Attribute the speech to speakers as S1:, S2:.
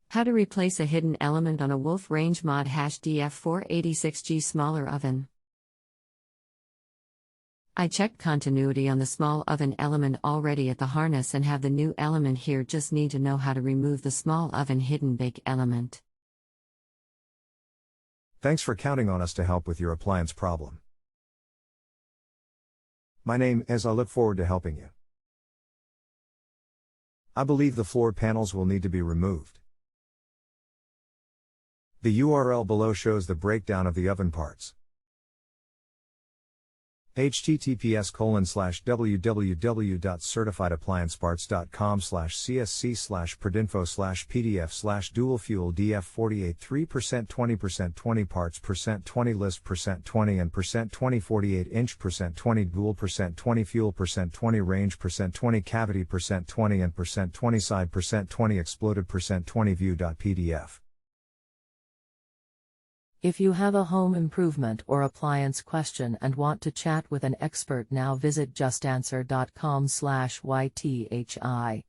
S1: How to replace a hidden element on a Wolf Range Mod #DF486G smaller oven. I checked continuity on the small oven element already at the harness and have the new element here, just need to know how to remove the small oven hidden bake element.
S2: Thanks for counting on us to help with your appliance problem. My name is I look forward to helping you. I believe the floor panels will need to be removed. The URL below shows the breakdown of the oven parts. https://www.certifiedapplianceparts.com/csc/printinfo/pdf/dual fuel df48 3% 20% 20 parts %20 list %20 and %20 48 inch %20 dual %20 fuel %20 range %20 cavity %20 and %20 side %20 exploded %20 view.pdf.
S3: If you have a home improvement or appliance question and want to chat with an expert now, visit justanswer.com/ythi.